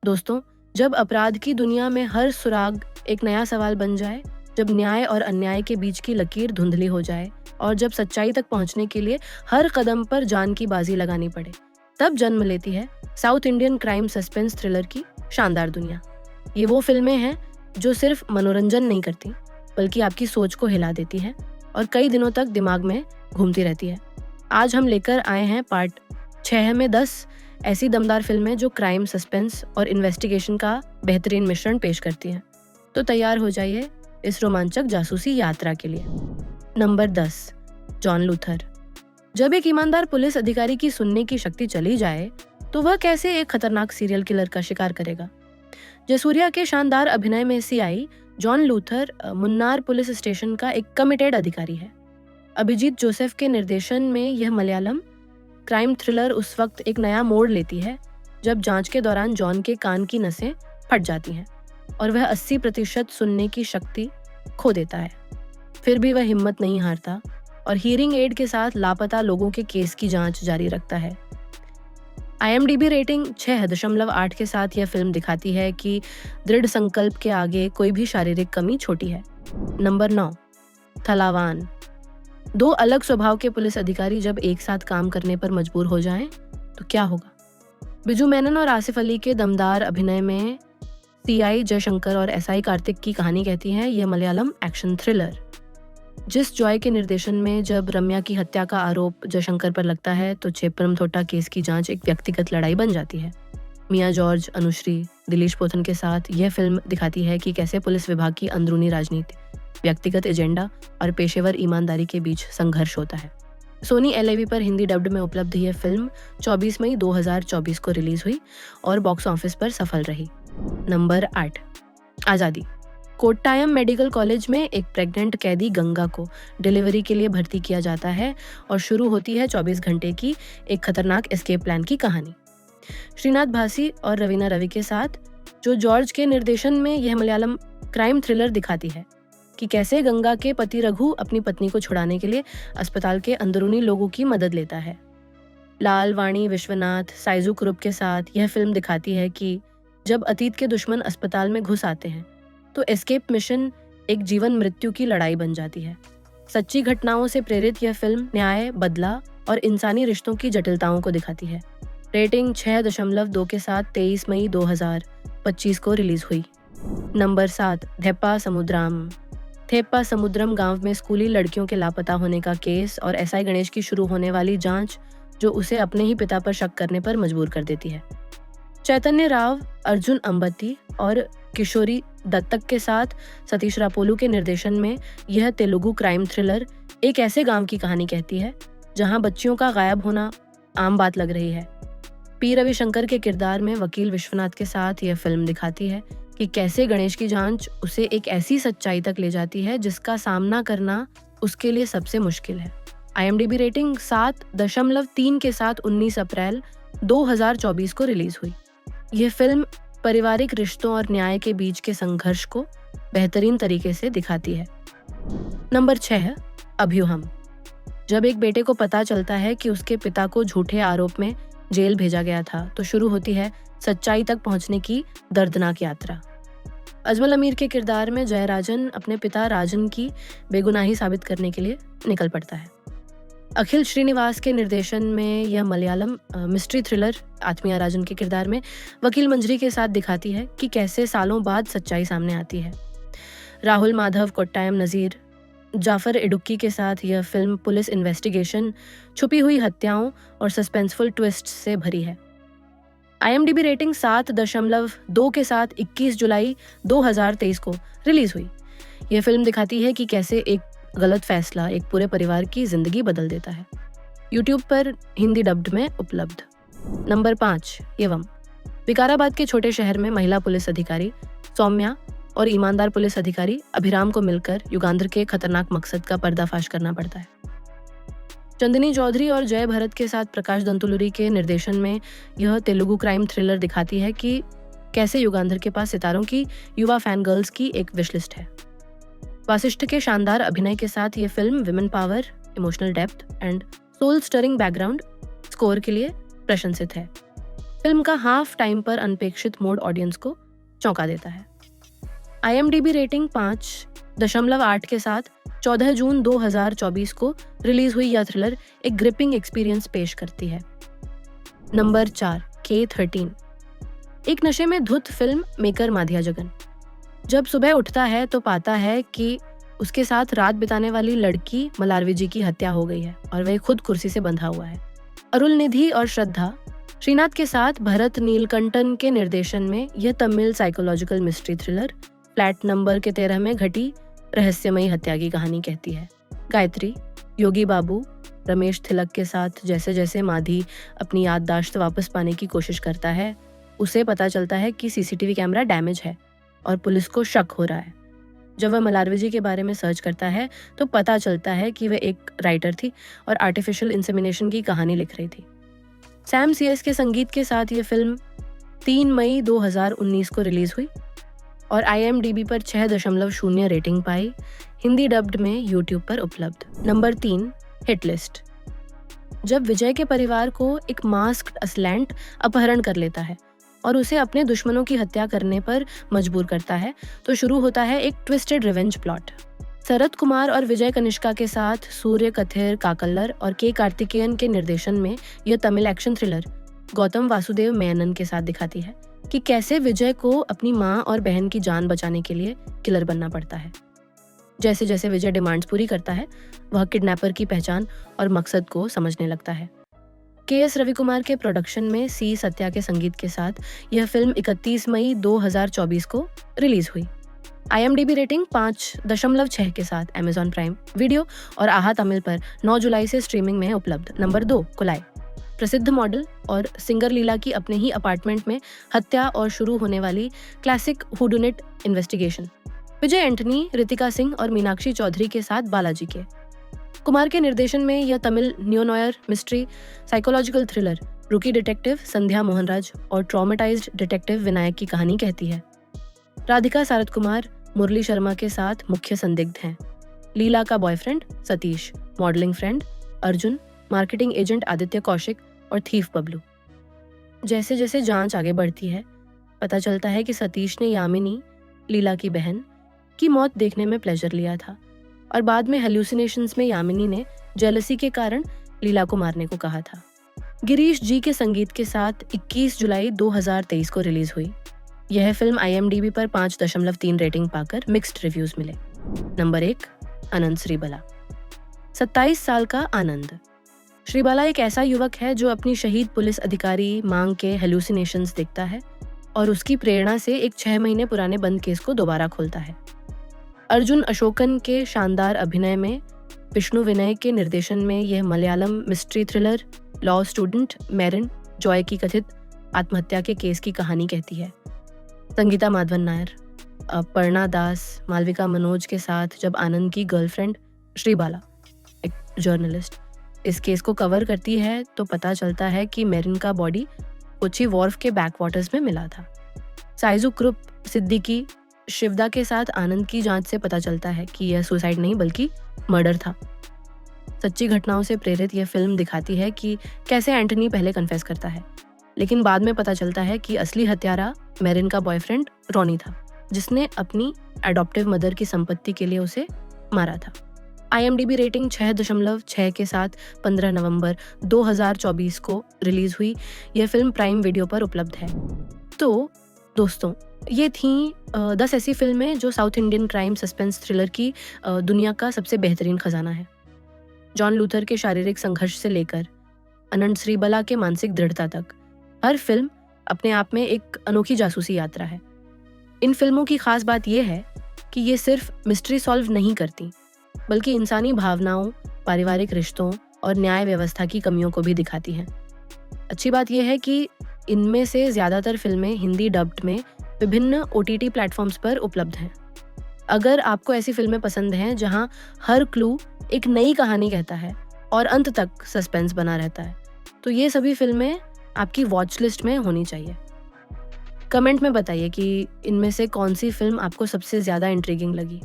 दोस्तों, जब अपराध की दुनिया में हर सुराग एक नया सवाल बन जाए, जब न्याय और अन्याय के बीच की लकीर धुंधली हो जाए और जब सच्चाई तक पहुंचने के लिए हर कदम पर जान की बाजी लगानी पड़े, तब जन्म लेती है south Indian crime suspense thriller की शानदार दुनिया। ये वो फिल्में हैं जो सिर्फ मनोरंजन नहीं करती, बल्कि आपकी सोच को हिला देती है और कई दिनों तक दिमाग में घूमती रहती है। आज हम लेकर आए हैं पार्ट 6 में 10 ऐसी दमदार फिल्में जो क्राइम, सस्पेंस और इन्वेस्टिगेशन का बेहतरीन मिश्रण पेश करती हैं। तो तैयार हो जाइए इस रोमांचक जासूसी यात्रा के लिए। Number 10, John Luther. जब एक ईमानदार पुलिस अधिकारी की सुनने की शक्ति चली जाए, तो वह कैसे एक खतरनाक सीरियल किलर का शिकार करेगा। जसूरिया के शानदार अभिनय में CI John Luther Munnar police station का एक कमिटेड अधिकारी है। अभिजीत जोसेफ के निर्देशन में यह मलयालम क्राइम थ्रिलर उस वक्त एक नया मोड़ लेती है जब जांच के दौरान जॉन के कान की नसें फट जाती हैं और वह 80% सुनने की शक्ति खो देता है। फिर भी वह हिम्मत नहीं हारता और हियरिंग एड के साथ लापता लोगों के केस की जांच जारी रखता है। IMDb रेटिंग 6.8 के साथ यह फिल्म दिखाती है कि दृढ़ संकल्प के आगे कोई भी शारीरिक कमी छोटी है। नंबर 9, थलावान। दो अलग स्वभाव के पुलिस अधिकारी जब एक साथ काम करने पर मजबूर हो जाएं, तो क्या होगा। बिजू मेनन और आसिफ अली के दमदार अभिनय में CI जयशंकर और SI कार्तिक की कहानी कहती है यह मलयालम एक्शन थ्रिलर। जिस जॉय के निर्देशन में जब रम्या की हत्या का आरोप जयशंकर पर लगता है, तो चेप्परम थोट्टा केस की जांच एक व्यक्तिगत लड़ाई बन जाती है। मियां जॉर्ज, अनुश्री, दिलीश पोथन के साथ यह फिल्म दिखाती है कि कैसे पुलिस विभाग की अंदरूनी राजनीति, व्यक्तिगत एजेंडा और पेशेवर ईमानदारी के बीच संघर्ष होता है। सोनी LIV पर हिंदी डब्ड में उपलब्ध यह फिल्म 24 मई 2024 को रिलीज हुई और बॉक्स ऑफिस पर सफल रही। नंबर 8, आज़ादी। कोट्टायम मेडिकल कॉलेज में एक प्रेग्नेंट कैदी गंगा को डिलीवरी के लिए भर्ती किया जाता है और शुरू होती है 24 घंटे की एक खतरनाक एस्केप प्लान की कहानी। श्रीनाथ भासी और रवीना रवि के साथ जो जॉर्ज के निर्देशन में यह मलयालम क्राइम थ्रिलर दिखाती है कि कैसे गंगा के पति रघु अपनी पत्नी को छुड़ाने के लिए अस्पताल के अंदरूनी लोगों की मदद लेता है। लाल, वाणी, विश्वनाथ, साइजू कुरुप के साथ यह फिल्म दिखाती है कि जब अतीत के दुश्मन अस्पताल में घुस आते हैं, तो एस्केप मिशन एक जीवन मृत्यु की लड़ाई बन जाती है। सच्ची घटनाओं से प्रेरित यह फिल्म न्याय, बदला और इंसानी रिश्तों की जटिलताओं को दिखाती है। रेटिंग 6.2 के साथ 23 मई 2025 को रिलीज हुई। नंबर 7, धेप्पा समुद्रम। थेप्पा समुद्रम गांव में स्कूली लड़कियों के लापता होने का केस और SI गणेश की शुरू होने वाली जांच जो उसे अपने ही पिता पर शक करने पर मजबूर कर देती है। चैतन्य राव, अर्जुन अंबती और किशोरी दत्तक के साथ सतीश रापोलू के निर्देशन में यह तेलुगु क्राइम थ्रिलर एक ऐसे गांव की कहानी कहती है जहां बच्चियों का गायब होना आम बात लग रही है। P रविशंकर के किरदार में वकील विश्वनाथ के साथ यह फिल्म दिखाती है कि कैसे गणेश की जांच उसे एक ऐसी सच्चाई तक ले जाती है जिसका सामना करना उसके लिए सबसे मुश्किल है। IMDb रेटिंग 7.3 के साथ 19 अप्रैल 2024 को रिलीज हुई। यह फिल्म पारिवारिक रिश्तों और न्याय के बीच के संघर्ष को बेहतरीन तरीके से दिखाती है। नंबर 6, अभ्यूहम। जब एक बेटे को पता चलता है कि उसके पिता को झूठे आरोप में जेल भेजा गया था, तो शुरू होती है सच्चाई तक पहुंचने की दर्दनाक यात्रा। अजमल अमीर के किरदार में जयराजन अपने पिता राजन की बेगुनाही साबित करने के लिए निकल पड़ता है। अखिल श्रीनिवास के निर्देशन में यह मलयालम मिस्ट्री थ्रिलर आत्मीया राजन के किरदार में वकील मंजरी के साथ दिखाती है कि कैसे सालों बाद सच्चाई सामने आती है। राहुल माधव, कोट्टायम नजीर, जाफर इडुक्की के साथ यह फिल्म पुलिस इन्वेस्टिगेशन, छुपी हुई हत्याओं और सस्पेंसफुल ट्विस्ट से भरी है। IMDb रेटिंग 7.2 के साथ 21 जुलाई 2023 को रिलीज हुई। यह फिल्म दिखाती है कि कैसे एक गलत फैसला एक पूरे परिवार की जिंदगी बदल देता है। YouTube पर हिंदी डब्ड में उपलब्ध। नंबर 5, एवं। विकाराबाद के छोटे शहर में महिला पुलिस अधिकारी सौम्या और ईमानदार पुलिस अधिकारी अभिराम को मिलकर युगांधर के खतरनाक मकसद का पर्दाफाश करना पड़ता है। चंदनी चौधरी और जय भरत के साथ प्रकाश दंतुलुरी के निर्देशन में यह तेलुगु क्राइम थ्रिलर दिखाती है कि कैसे युगांधर के पास सितारों की युवा फैन गर्ल्स की एक विशलिस्ट है। वासिष्ठ के शानदार अभिनय के साथ ये film women power, emotional depth and soul stirring background score के लिए प्रशंसित है। फिल्म का हाफ टाइम पर अनपेक्षित मोड ऑडियंस को चौंका देता है। IMDb रेटिंग 5.8 के साथ 14 जून 2024 को रिलीज हुई यह थ्रिलर एक ग्रिपिंग एक्सपीरियंस पेश करती है। Number 4, K13। एक नशे में धुत फिल्म मेकर माधिया जगन जब सुबह उठता है तो पाता है कि उसके साथ रात बिताने वाली लड़की मलारवी जी की हत्या हो गई है और वह खुद कुर्सी से बंधा हुआ है। अरुल निधि और श्रद्धा श्रीनाथ के साथ भरत नीलकंठन के निर्देशन में यह Tamil psychological mystery thriller flat number के 13 में घटी रहस्यमयी हत्या की कहानी कहती है। गायत्री, योगी बाबू, रमेश थिलक के साथ जैसे जैसे माधी अपनी याददाश्त वापस पाने की कोशिश करता है, उसे पता चलता है कि CCTV कैमरा डैमेज है और पुलिस को शक हो रहा है। जब वह मलारवी जी के बारे में सर्च करता है तो पता चलता है कि वह एक राइटर थी और आर्टिफिशियल इंसेमिनेशन की कहानी लिख रही थी। सैम CS के संगीत के साथ ये फिल्म 3 मई 2019 को रिलीज हुई और IMDb पर 6.0 रेटिंग पाई, हिंदी डब्ड में यूट्यूब पर उपलब्ध। Number 3, hit list. जब विजय के परिवार को एक मास्क्ड असलैंट अपहरण कर लेता है और उसे अपने दुश्मनों की हत्या करने पर मजबूर करता है तो शुरू होता है एक twisted revenge plot. Sharad Kumar और विजय कनिष्का के साथ सूर्य कथेर काकल्लर और K कार्तिकेयन के निर्देशन में यह तमिल एक्शन थ्रिलर गौतम वासुदेव मेनन के साथ दिखाती है कि कैसे विजय को अपनी माँ और बहन की जान बचाने के लिए किलर बनना पड़ता है। जैसे जैसे विजय डिमांड्स पूरी करता है, वह किडनैपर की पहचान और मकसद को समझने लगता है। KS रविकुमार के प्रोडक्शन में C सत्या के संगीत के साथ यह फिल्म 31 मई 2024 को रिलीज हुई। IMDb रेटिंग 5.6 के साथ Amazon प्राइम वीडियो और आहा तमिल पर 9 जुलाई से स्ट्रीमिंग में उपलब्ध। नंबर 2, कुलाई। प्रसिद्ध मॉडल और सिंगर लीला की अपने ही अपार्टमेंट में हत्या और शुरू होने वाली क्लासिक हुडुनिट इन्वेस्टिगेशन। विजय एंटनी, रितिका सिंह और मीनाक्षी चौधरी के साथ बालाजी के। कुमार के निर्देशन में यह Tamil neo-noir mystery psychological thriller रुकी डिटेक्टिव संध्या मोहनराज और ट्रॉमेटाइज्ड डिटेक्टिव विनायक की कहानी कहती है। राधिका सारद कुमार मुरली शर्मा के साथ मुख्य संदिग्ध हैं। लीला का boyfriend Satish, modelling friend Arjun, marketing agent Aditya Kaushik और थीफ बबलू। जैसे जैसे जांच आगे बढ़ती है, पता चलता है कि सतीश ने यामिनी, लीला की बहन, की मौत देखने में प्लेजर लिया था और बाद में हेल्यूसिनेशंस में यामिनी ने जेलसी के कारण लीला को मारने को कहा था। गिरीश जी के संगीत के साथ 21 जुलाई 2023 को रिलीज हुई। यह फिल्म IMDb पर 5.3 रेटिंग पाकर मिक्स्ड रिव्यूज मिले। नंबर 1, आनंद श्रीबाला। 27 साल का आनंद। श्रीबाला एक ऐसा युवक है जो अपनी शहीद पुलिस अधिकारी मांग के हेल्यूसिनेशंस देखता है और उसकी प्रेरणा से एक 6 महीने पुराने बंद केस को दोबारा खोलता है। अर्जुन अशोकन के शानदार अभिनय में विष्णु विनय के निर्देशन में यह Malayalam mystery thriller law student marine Joy की कथित आत्महत्या के केस की कहानी कहती है। संगीता माधवन नायर, पर्णा दास, मालविका मनोज के साथ जब आनंद की गर्लफ्रेंड श्रीबाला, एक जर्नलिस्ट, इस केस को कवर करती है तो पता चलता है कि मेरिन का बॉडी कोची वॉर्फ के बैकवाटर्स में मिला था। साइजू क्रुप सिद्दीकी, शिवदा के साथ आनंद की जांच से पता चलता है कि यह सुसाइड नहीं बल्कि मर्डर था। सच्ची घटनाओं से प्रेरित यह फिल्म दिखाती है कि कैसे एंटनी पहले कन्फेस करता है, लेकिन बाद में पता चलता है कि असली हत्यारा मेरिन का बॉयफ्रेंड रॉनी था, जिसने अपनी एडॉप्टिव मदर की संपत्ति के लिए उसे मारा था। IMDb रेटिंग 6.6 के साथ 15 नवंबर 2024 को रिलीज हुई। यह फिल्म प्राइम वीडियो पर उपलब्ध है। तो दोस्तों, ये थी 10 ऐसी फिल्में जो south Indian crime suspense thriller की दुनिया का सबसे बेहतरीन खजाना है। जॉन लूथर के शारीरिक संघर्ष से लेकर आनंद श्रीबाला के मानसिक दृढ़ता तक, हर फिल्म अपने आप में एक अनोखी जासूसी यात्रा है। इन फिल्मों की खास बात यह है कि ये सिर्फ मिस्ट्री सॉल्व नहीं करती, बल्कि इंसानी भावनाओं, पारिवारिक रिश्तों और न्याय व्यवस्था की कमियों को भी दिखाती हैं। अच्छी बात यह है कि इनमें से ज़्यादातर फिल्में हिंदी डब्ड में विभिन्न OTT प्लेटफॉर्म्स पर उपलब्ध हैं। अगर आपको ऐसी फिल्में पसंद हैं जहां हर क्लू एक नई कहानी कहता है और अंत तक सस्पेंस बना रहता है, तो ये सभी फिल्में आपकी वॉच लिस्ट में होनी चाहिए। कमेंट में बताइए कि इनमें से कौन सी फिल्म आपको सबसे ज़्यादा इंट्रिगिंग लगी।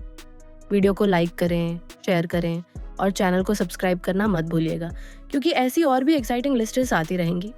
वीडियो को लाइक करें, शेयर करें और चैनल को सब्सक्राइब करना मत भूलिएगा, क्योंकि ऐसी और भी एक्साइटिंग लिस्टें आती रहेंगी।